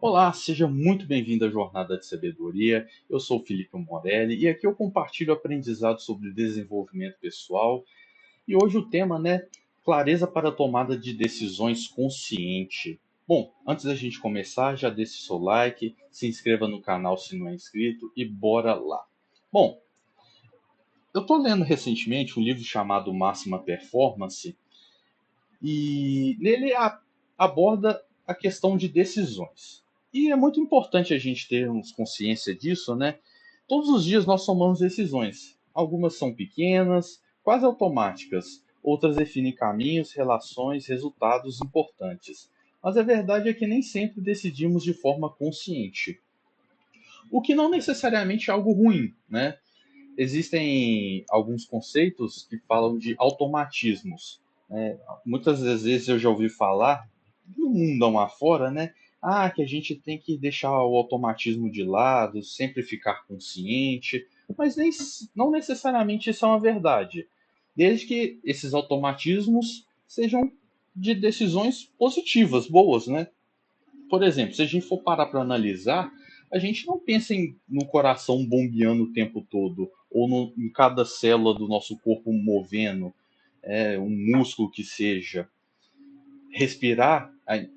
Olá, seja muito bem-vindo à Jornada de Sabedoria. Eu sou o Felipe Morelli e aqui eu compartilho aprendizado sobre desenvolvimento pessoal. E hoje o tema, clareza para a tomada de decisões consciente. Bom, antes da gente começar, já deixe seu like, se inscreva no canal se não é inscrito e bora lá. Bom, eu estou lendo recentemente um livro chamado Máxima Performance e nele aborda a questão de decisões. E é muito importante a gente termos consciência disso, né? Todos os dias nós tomamos decisões. Algumas são pequenas, quase automáticas, outras definem caminhos, relações, resultados importantes. Mas a verdade é que nem sempre decidimos de forma consciente. O que não necessariamente é algo ruim, né? Existem alguns conceitos que falam de automatismos. Muitas das vezes eu já ouvi falar, no mundão afora, né? Ah, que a gente tem que deixar o automatismo de lado, sempre ficar consciente, mas não necessariamente isso é uma verdade. Desde que esses automatismos sejam de decisões positivas, boas, né? Por exemplo, se a gente for parar para analisar, a gente não pensa no coração bombeando o tempo todo, ou em cada célula do nosso corpo movendo, um músculo que seja. Respirar,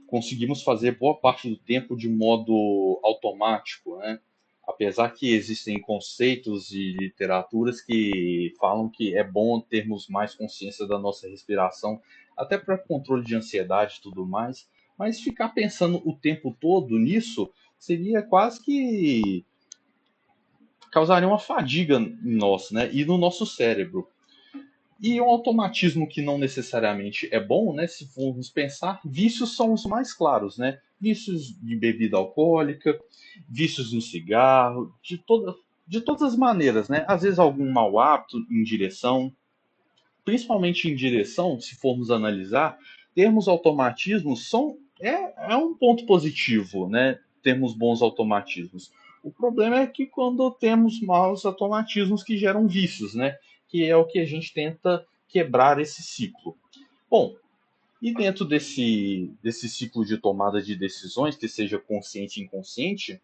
conseguimos fazer boa parte do tempo de modo automático, né? Apesar que existem conceitos e literaturas que falam que é bom termos mais consciência da nossa respiração, até para controle de ansiedade e tudo mais, mas ficar pensando o tempo todo nisso seria quase que causaria uma fadiga em nós, né? E no nosso cérebro. E um automatismo que não necessariamente é bom, né? Se formos pensar, vícios são os mais claros, né? Vícios de bebida alcoólica, vícios no cigarro, de todas as maneiras, né? Às vezes algum mau hábito em direção, principalmente em direção, se formos analisar, termos automatismos é um ponto positivo, né? Termos bons automatismos. O problema é que quando temos maus automatismos que geram vícios, né? Que é o que a gente tenta quebrar esse ciclo. Bom, e dentro desse ciclo de tomada de decisões, que seja consciente e inconsciente,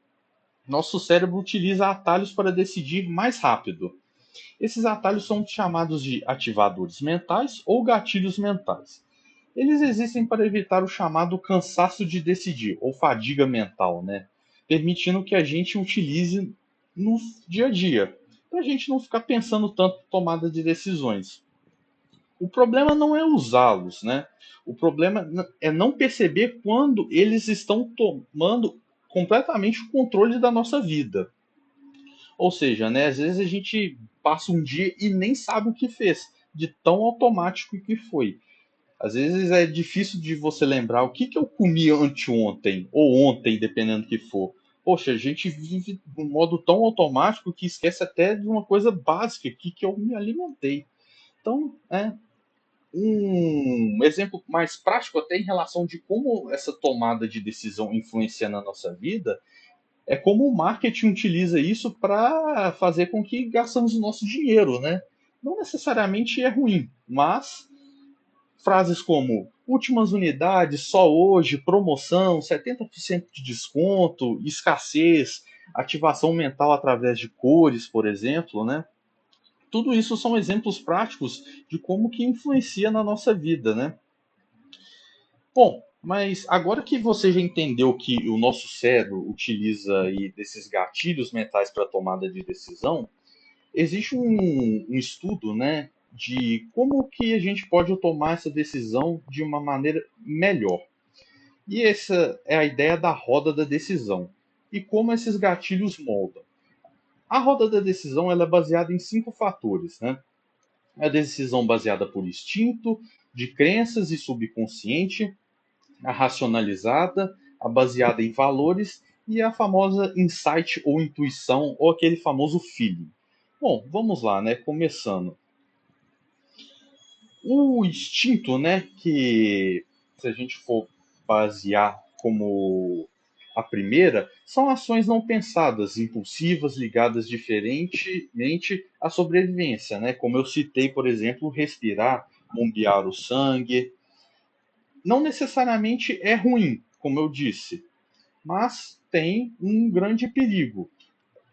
nosso cérebro utiliza atalhos para decidir mais rápido. Esses atalhos são chamados de ativadores mentais ou gatilhos mentais. Eles existem para evitar o chamado cansaço de decidir, ou fadiga mental, né? Permitindo que a gente utilize no dia a dia, para a gente não ficar pensando tanto em tomada de decisões. O problema não é usá-los, né? O problema é não perceber quando eles estão tomando completamente o controle da nossa vida. Ou seja, né, às vezes a gente passa um dia e nem sabe o que fez, de tão automático que foi. Às vezes é difícil de você lembrar o que eu comi anteontem, ou ontem, dependendo do que for. Poxa, a gente vive de um modo tão automático que esquece até de uma coisa básica, que eu me alimentei. Então, um exemplo mais prático até em relação de como essa tomada de decisão influencia na nossa vida é como o marketing utiliza isso para fazer com que gastamos o nosso dinheiro, né? Não necessariamente é ruim, mas frases como últimas unidades, só hoje, promoção, 70% de desconto, escassez, ativação mental através de cores, por exemplo, né? Tudo isso são exemplos práticos de como que influencia na nossa vida, né? Bom, mas agora que você já entendeu que o nosso cérebro utiliza aí desses gatilhos mentais para tomada de decisão, existe um estudo, né, de como que a gente pode tomar essa decisão de uma maneira melhor. E essa é a ideia da roda da decisão e como esses gatilhos moldam. A roda da decisão ela é baseada em 5 fatores, né? A decisão baseada por instinto, de crenças e subconsciente, a racionalizada, a baseada em valores e a famosa insight ou intuição ou aquele famoso feeling. Bom, vamos lá, né? Começando. O instinto, né? Que se a gente for basear como a primeira, são ações não pensadas, impulsivas, ligadas diferentemente à sobrevivência, né? Como eu citei, por exemplo, respirar, bombear o sangue. Não necessariamente é ruim, como eu disse, mas tem um grande perigo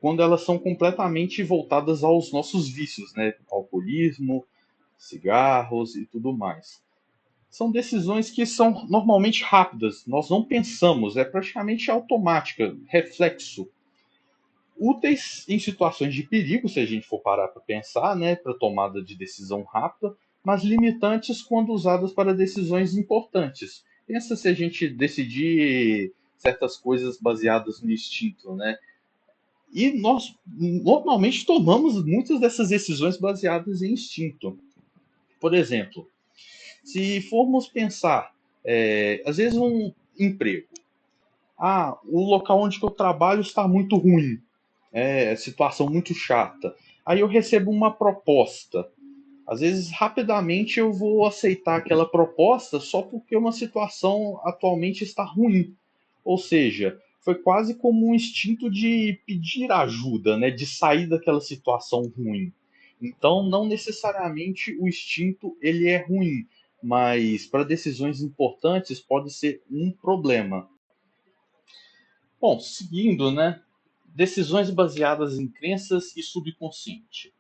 quando elas são completamente voltadas aos nossos vícios, né? Alcoolismo, cigarros e tudo mais. São decisões que são normalmente rápidas, nós não pensamos, é praticamente automática, reflexo. Úteis em situações de perigo, se a gente for parar para pensar, né, para tomada de decisão rápida, mas limitantes quando usadas para decisões importantes. Pensa se a gente decidir certas coisas baseadas no instinto, né? E nós normalmente tomamos muitas dessas decisões baseadas em instinto. Por exemplo, se formos pensar, às vezes um emprego. Ah, o local onde eu trabalho está muito ruim, situação muito chata. Aí eu recebo uma proposta. Às vezes, rapidamente eu vou aceitar aquela proposta só porque uma situação atualmente está ruim. Ou seja, foi quase como um instinto de pedir ajuda, né? De sair daquela situação ruim. Então, não necessariamente o instinto ele é ruim, mas para decisões importantes pode ser um problema. Bom, seguindo, né? Decisões baseadas em crenças e subconsciente.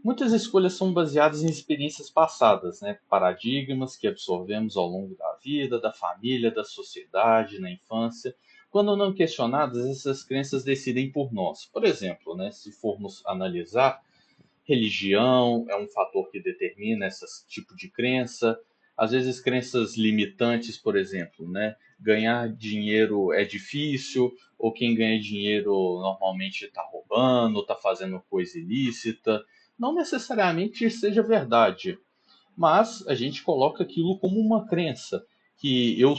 Muitas escolhas são baseadas em experiências passadas, né? Paradigmas que absorvemos ao longo da vida, da família, da sociedade, na infância. Quando não questionadas, essas crenças decidem por nós. Por exemplo, né, se formos analisar, religião é um fator que determina esse tipo de crença. Às vezes, crenças limitantes, por exemplo, né? Ganhar dinheiro é difícil, ou quem ganha dinheiro normalmente está roubando, está fazendo coisa ilícita. Não necessariamente seja verdade, mas a gente coloca aquilo como uma crença, que eu,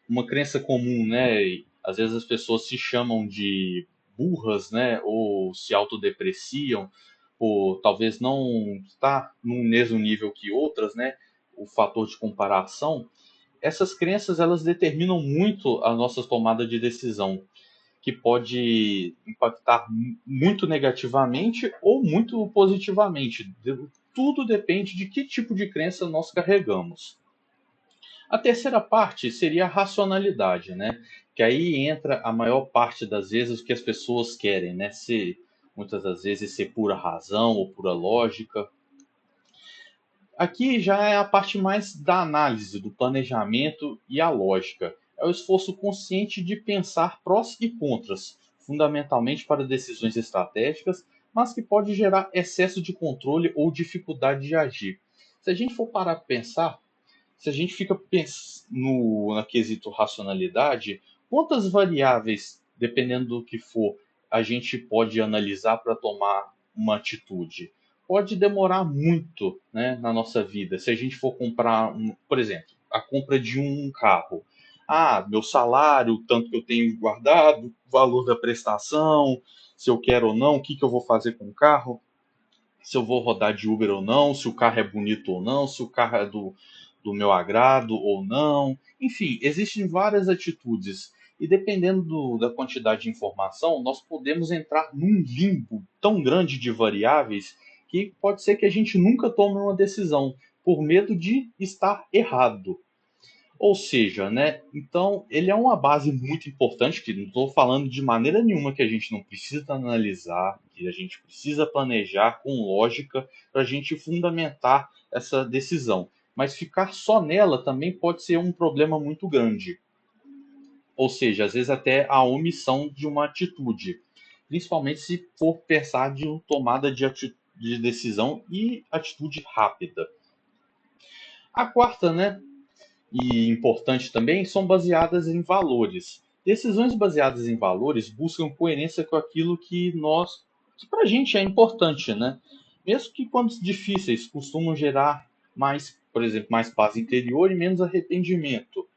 uma crença comum, né? E às vezes as pessoas se chamam de burras, né? Ou se autodepreciam por talvez não estar no mesmo nível que outras, né? O fator de comparação. Essas crenças elas determinam muito a nossa tomada de decisão, que pode impactar muito negativamente ou muito positivamente. Tudo depende de que tipo de crença nós carregamos. A terceira parte seria a racionalidade, né? Que aí entra a maior parte das vezes o que as pessoas querem, né? Ser, muitas das vezes ser pura razão ou pura lógica. Aqui já é a parte mais da análise, do planejamento e a lógica. É o esforço consciente de pensar prós e contras, fundamentalmente para decisões estratégicas, mas que pode gerar excesso de controle ou dificuldade de agir. Se a gente for parar para pensar, se a gente fica no quesito racionalidade, quantas variáveis, dependendo do que for, a gente pode analisar para tomar uma atitude? Pode demorar muito, né, na nossa vida. Se a gente for comprar, por exemplo, a compra de um carro. Ah, meu salário, o tanto que eu tenho guardado, o valor da prestação, se eu quero ou não, o que eu vou fazer com o carro, se eu vou rodar de Uber ou não, se o carro é bonito ou não, se o carro é do meu agrado ou não. Enfim, existem várias atitudes. E dependendo da quantidade de informação, nós podemos entrar num limbo tão grande de variáveis que pode ser que a gente nunca tome uma decisão por medo de estar errado. Ou seja, né? Então ele é uma base muito importante, que não estou falando de maneira nenhuma que a gente não precisa analisar, que a gente precisa planejar com lógica para a gente fundamentar essa decisão. Mas ficar só nela também pode ser um problema muito grande. Ou seja, às vezes até a omissão de uma atitude. Principalmente se for pensar de tomada de decisão e atitude rápida. A quarta, né, e importante também, são baseadas em valores. Decisões baseadas em valores buscam coerência com aquilo que para a gente é importante, né? Mesmo que quando difíceis, costumam gerar mais, por exemplo, mais paz interior e menos arrependimento.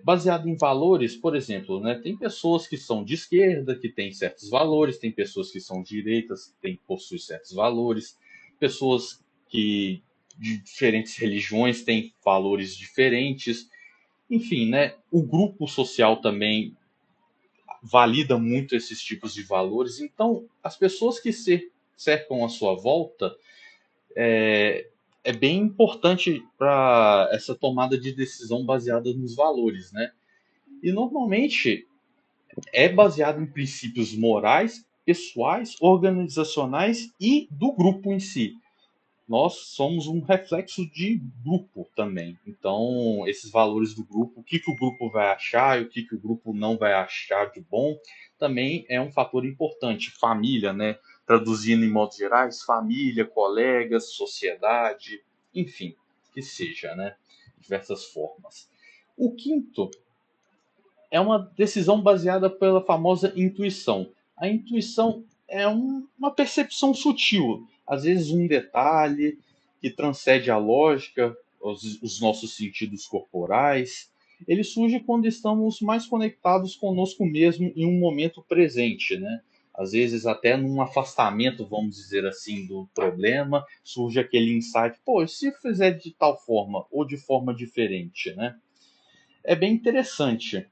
Baseado em valores, por exemplo, né? Tem pessoas que são de esquerda, que têm certos valores, tem pessoas que são de direitas, que possuem certos valores, pessoas que de diferentes religiões têm valores diferentes. Enfim, né? O grupo social também valida muito esses tipos de valores. Então, as pessoas que se cercam à sua volta é bem importante para essa tomada de decisão baseada nos valores, né? E normalmente é baseado em princípios morais, pessoais, organizacionais e do grupo em si. Nós somos um reflexo de grupo também. Então, esses valores do grupo, o que, que o grupo vai achar e o que, que o grupo não vai achar de bom, também é um fator importante. Família, né? Traduzindo em modos gerais, família, colegas, sociedade, enfim, que seja, né? Diversas formas. O quinto é uma decisão baseada pela famosa intuição. A intuição é uma percepção sutil, às vezes um detalhe que transcende a lógica, os nossos sentidos corporais. Ele surge quando estamos mais conectados conosco mesmo em um momento presente, né? Às vezes até num afastamento, vamos dizer assim, do problema, surge aquele insight, pô, e se eu fizer de tal forma ou de forma diferente, né? É bem interessante.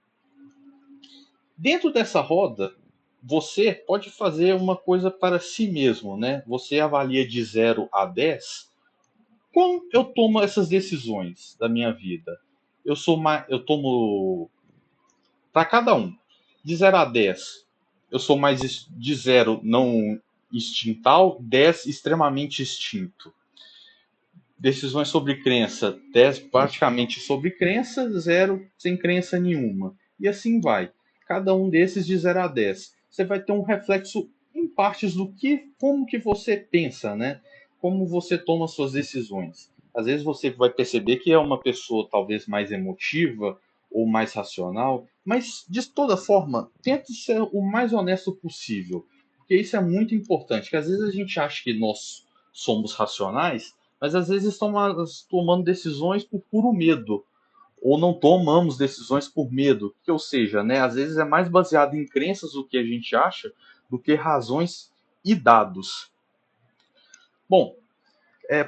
Dentro dessa roda, você pode fazer uma coisa para si mesmo, né? Você avalia de 0 a 10 como eu tomo essas decisões da minha vida. Eu tomo para cada um. De 0 a 10, eu sou mais de 0 não instintal, 10 extremamente instinto. Decisões sobre crença, 10 praticamente sobre crença, 0 sem crença nenhuma. E assim vai. Cada um desses de 0 a 10. Você vai ter um reflexo em partes do que, como que você pensa, né? Como você toma suas decisões. Às vezes você vai perceber que é uma pessoa talvez mais emotiva ou mais racional, mas de toda forma, tente ser o mais honesto possível, porque isso é muito importante, que às vezes a gente acha que nós somos racionais, mas às vezes estamos tomando decisões por puro medo, ou não tomamos decisões por medo, que ou seja, né, às vezes é mais baseado em crenças o que a gente acha do que razões e dados. Bom,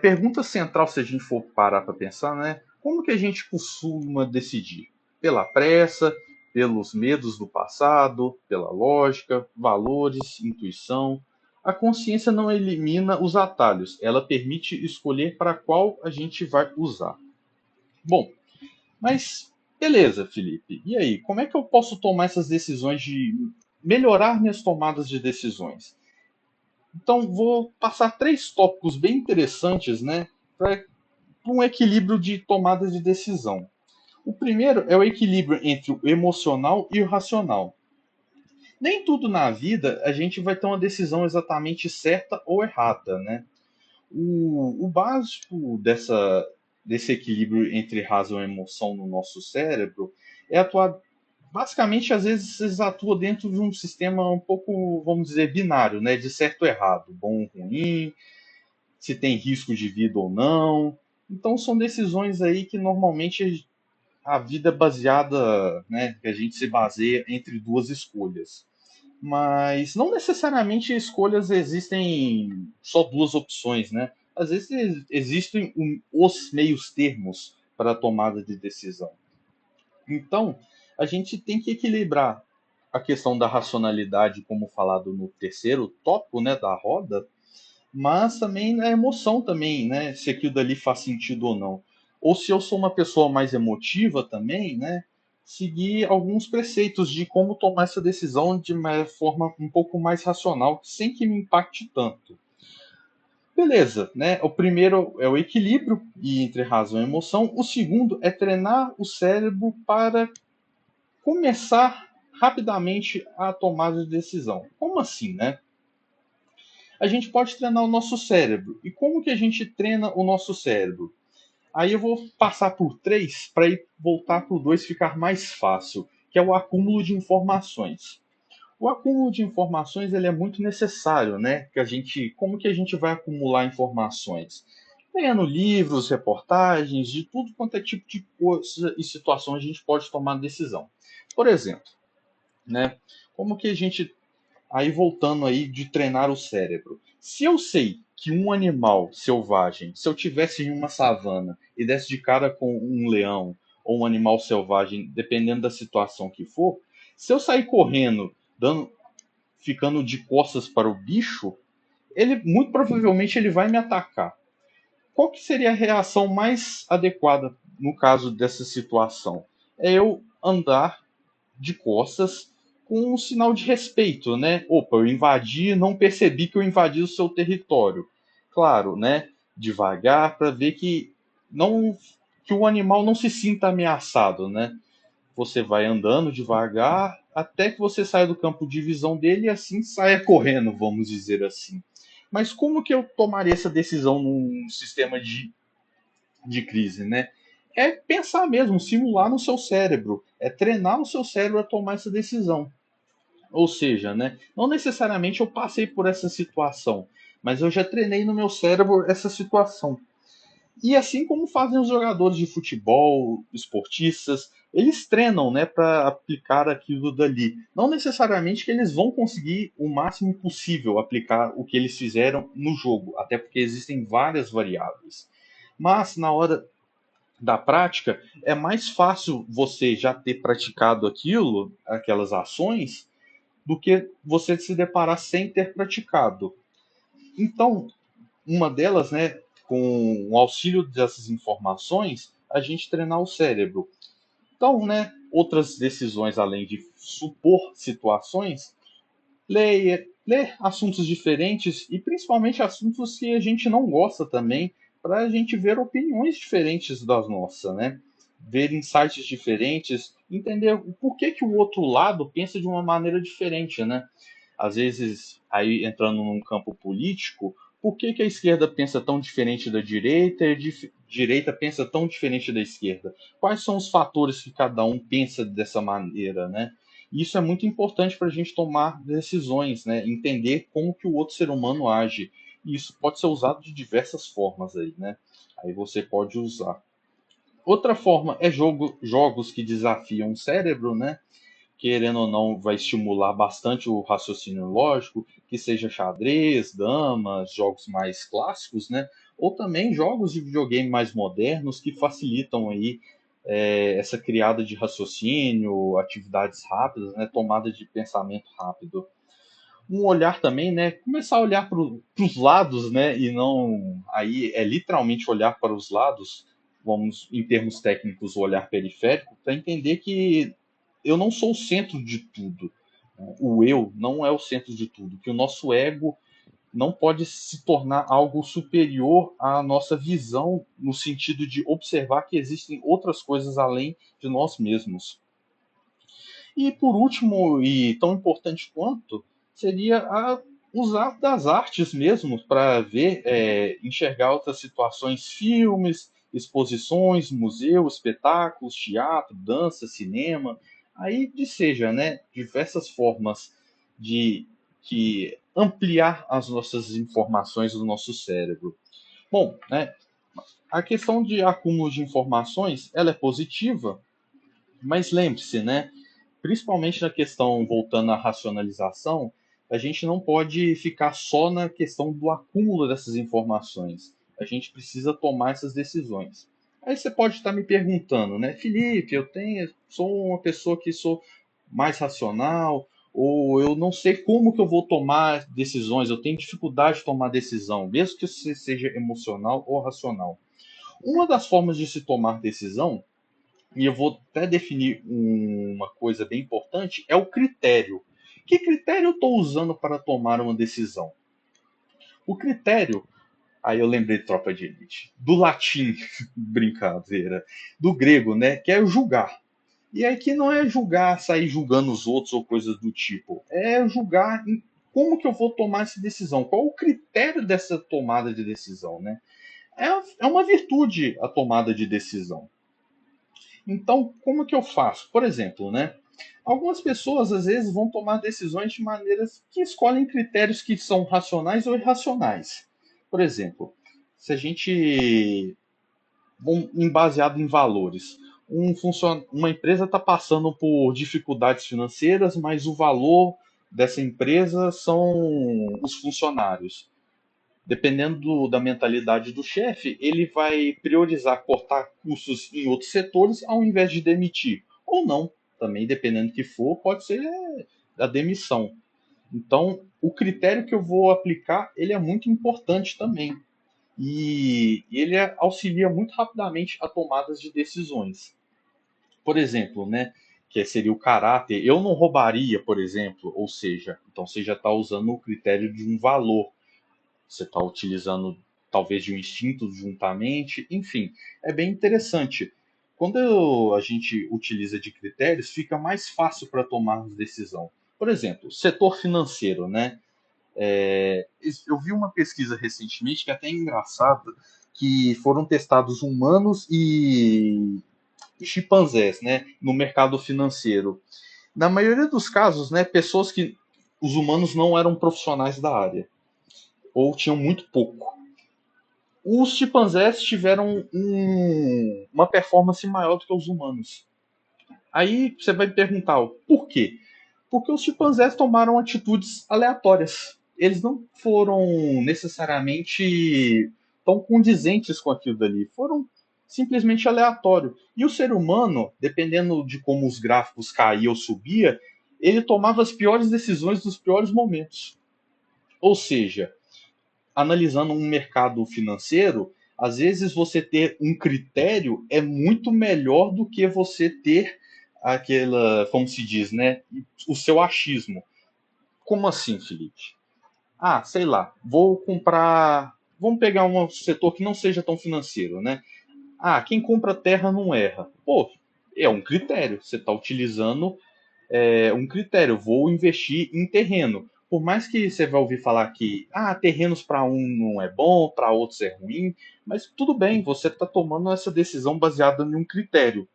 pergunta central se a gente for parar para pensar, né, como que a gente costuma decidir? Pela pressa, pelos medos do passado, pela lógica, valores, intuição. A consciência não elimina os atalhos, ela permite escolher para qual a gente vai usar. Bom, mas beleza, Felipe. E aí, como é que eu posso tomar essas decisões de melhorar minhas tomadas de decisões? Então, vou passar 3 tópicos bem interessantes, né, para um equilíbrio de tomada de decisão. O primeiro é o equilíbrio entre o emocional e o racional. Nem tudo na vida a gente vai ter uma decisão exatamente certa ou errada, né? O básico desse equilíbrio entre razão e emoção no nosso cérebro é atuar. Basicamente, às vezes atua dentro de um sistema um pouco, vamos dizer, binário, né? De certo ou errado, bom ou ruim, se tem risco de vida ou não. Então, são decisões aí que normalmente a vida é baseada, né? Que a gente se baseia entre duas escolhas. Mas não necessariamente escolhas existem só duas opções, né? Às vezes existem os meios termos para a tomada de decisão. Então, a gente tem que equilibrar a questão da racionalidade, como falado no terceiro tópico, né, da roda, mas também a emoção também, né, se aquilo dali faz sentido ou não. Ou se eu sou uma pessoa mais emotiva também, né, seguir alguns preceitos de como tomar essa decisão de uma forma um pouco mais racional, sem que me impacte tanto. Beleza, né? O primeiro é o equilíbrio entre razão e emoção. O segundo é treinar o cérebro para começar rapidamente a tomada de decisão. Como assim, né? A gente pode treinar o nosso cérebro. E como que a gente treina o nosso cérebro? Aí eu vou passar por 3 para voltar para o 2 ficar mais fácil, que é o acúmulo de informações. O acúmulo de informações ele é muito necessário, né? Que a gente, como que a gente vai acumular informações? Lendo livros, reportagens, de tudo quanto é tipo de coisa e situação a gente pode tomar decisão. Por exemplo, né? Como que a gente aí voltando aí de treinar o cérebro. Se eu sei que um animal selvagem, se eu tivesse em uma savana e desse de cara com um leão ou um animal selvagem, dependendo da situação que for, se eu sair correndo, ficando de costas para o bicho, ele muito provavelmente ele vai me atacar. Qual que seria a reação mais adequada no caso dessa situação? É eu andar de costas com um sinal de respeito, né? Opa, eu invadi, não percebi que eu invadi o seu território. Claro, né? Devagar para ver não que o animal não se sinta ameaçado, né? Você vai andando devagar até que você saia do campo de visão dele e assim saia correndo, vamos dizer assim. Mas como que eu tomaria essa decisão num sistema de crise, né? É pensar mesmo, simular no seu cérebro, é treinar o seu cérebro a tomar essa decisão. Ou seja, né, não necessariamente eu passei por essa situação, mas eu já treinei no meu cérebro essa situação. E assim como fazem os jogadores de futebol, esportistas, eles treinam, né, para aplicar aquilo dali. Não necessariamente que eles vão conseguir o máximo possível aplicar o que eles fizeram no jogo, até porque existem várias variáveis. Mas na hora da prática, é mais fácil você já ter praticado aquilo, aquelas ações, do que você se deparar sem ter praticado. Então, uma delas, né, com o auxílio dessas informações, a gente treinar o cérebro. Então, né, outras decisões além de supor situações, ler assuntos diferentes e principalmente assuntos que a gente não gosta também, para a gente ver opiniões diferentes das nossas, né? Ver insights diferentes, entender o porquê que o outro lado pensa de uma maneira diferente, né? Às vezes, aí entrando num campo político, por que a esquerda pensa tão diferente da direita e a direita pensa tão diferente da esquerda? Quais são os fatores que cada um pensa dessa maneira, né? Isso é muito importante para a gente tomar decisões, né? Entender como que o outro ser humano age. E isso pode ser usado de diversas formas aí, né? Aí você pode usar. Outra forma é jogos que desafiam o cérebro, né? Querendo ou não, vai estimular bastante o raciocínio lógico, que seja xadrez, damas, jogos mais clássicos, né? Ou também jogos de videogame mais modernos que facilitam aí essa criada de raciocínio, atividades rápidas, né? Tomada de pensamento rápido. Um olhar também, né? Começar a olhar para os lados, né? E não aí é literalmente olhar para os lados, vamos em termos técnicos, o olhar periférico, para entender que eu não sou o centro de tudo. O eu não é o centro de tudo. Que o nosso ego não pode se tornar algo superior à nossa visão, no sentido de observar que existem outras coisas além de nós mesmos. E por último, e tão importante quanto, seria usar das artes mesmo para ver, enxergar outras situações, filmes, exposições, museu, espetáculos, teatro, dança, cinema, aí de seja, né, diversas formas de que ampliar as nossas informações do nosso cérebro. Bom, né, a questão de acúmulo de informações, ela é positiva, mas lembre-se, né, principalmente na questão voltando à racionalização, a gente não pode ficar só na questão do acúmulo dessas informações. A gente precisa tomar essas decisões. Aí você pode estar me perguntando, né, Felipe, sou uma pessoa que sou mais racional, ou eu não sei como que eu vou tomar decisões, eu tenho dificuldade de tomar decisão, mesmo que isso seja emocional ou racional. Uma das formas de se tomar decisão, e eu vou até definir uma coisa bem importante, é o critério. Que critério eu estou usando para tomar uma decisão? O critério, aí eu lembrei de Tropa de Elite, do latim, brincadeira, do grego, né, que é o julgar. E aqui não é julgar, sair julgando os outros ou coisas do tipo, é julgar em como que eu vou tomar essa decisão, qual o critério dessa tomada de decisão, né? É uma virtude a tomada de decisão. Então, como que eu faço? Por exemplo, né? Algumas pessoas às vezes vão tomar decisões de maneiras que escolhem critérios que são racionais ou irracionais. Por exemplo, se a gente baseado em valores, uma empresa está passando por dificuldades financeiras, mas o valor dessa empresa são os funcionários. Dependendo da mentalidade do chefe, ele vai priorizar cortar custos em outros setores ao invés de demitir. Ou não, também dependendo do que for, pode ser a demissão. Então, o critério que eu vou aplicar, ele é muito importante também. E ele auxilia muito rapidamente a tomadas de decisões. Por exemplo, né, que seria o caráter. Eu não roubaria, por exemplo, ou seja, então você já está usando o critério de um valor, você está utilizando talvez de um instinto juntamente, enfim, é bem interessante. Quando a gente utiliza de critérios, fica mais fácil para tomarmos decisão. Por exemplo, setor financeiro, né? Eu vi uma pesquisa recentemente que é até engraçada, que foram testados humanos e chimpanzés, né, no mercado financeiro. Na maioria dos casos, né, pessoas que os humanos não eram profissionais da área ou tinham muito pouco. Os chimpanzés tiveram uma performance maior do que os humanos. Aí você vai me perguntar, por quê? Porque os chimpanzés tomaram atitudes aleatórias. Eles não foram necessariamente tão condizentes com aquilo dali. Foram simplesmente aleatório. E o ser humano, dependendo de como os gráficos caíam ou subia, ele tomava as piores decisões nos piores momentos. Ou seja, analisando um mercado financeiro, às vezes você ter um critério é muito melhor do que você ter aquela, como se diz, né, o seu achismo. Como assim, Felipe? Ah, sei lá, vou comprar. Vamos pegar um setor que não seja tão financeiro, né? Ah, quem compra terra não erra. Pô, é um critério. Você está utilizando um critério. Vou investir em terreno. Por mais que você vai ouvir falar que terrenos para um não é bom, para outros é ruim, mas tudo bem, você está tomando essa decisão baseada em um critério.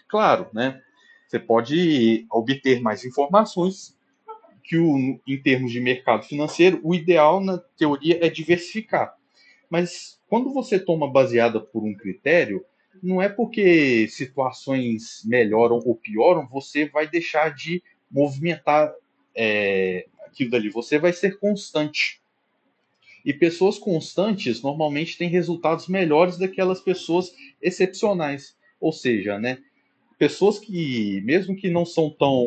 Claro, né? Você pode obter mais informações que em termos de mercado financeiro, o ideal na teoria é diversificar. Mas quando você toma baseada por um critério, não é porque situações melhoram ou pioram, você vai deixar de movimentar aquilo dali. Você vai ser constante. E pessoas constantes normalmente têm resultados melhores daquelas pessoas excepcionais. Ou seja, né, pessoas que, mesmo que não são tão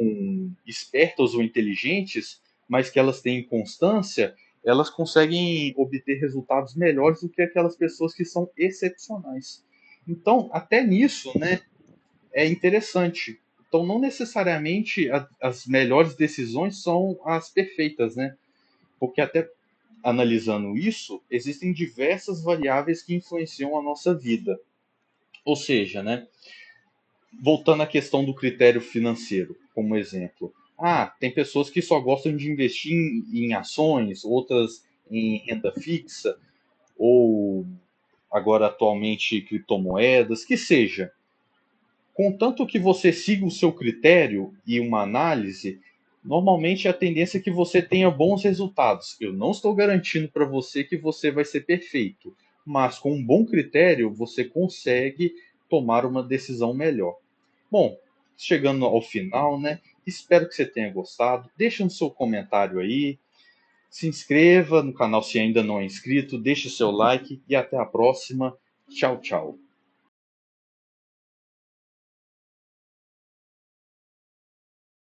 espertas ou inteligentes, mas que elas têm constância, elas conseguem obter resultados melhores do que aquelas pessoas que são excepcionais. Então, até nisso, né, é interessante. Então, não necessariamente as melhores decisões são as perfeitas, né? Porque até analisando isso, existem diversas variáveis que influenciam a nossa vida. Ou seja, né, voltando à questão do critério financeiro, como exemplo. Tem pessoas que só gostam de investir em ações, outras em renda fixa, ou agora atualmente criptomoedas, que seja. Contanto que você siga o seu critério e uma análise, normalmente a tendência é que você tenha bons resultados. Eu não estou garantindo para você que você vai ser perfeito, mas com um bom critério você consegue tomar uma decisão melhor. Bom, chegando ao final, né? Espero que você tenha gostado. Deixa um seu comentário aí. Se inscreva no canal se ainda não é inscrito. Deixe seu like e até a próxima. Tchau, tchau.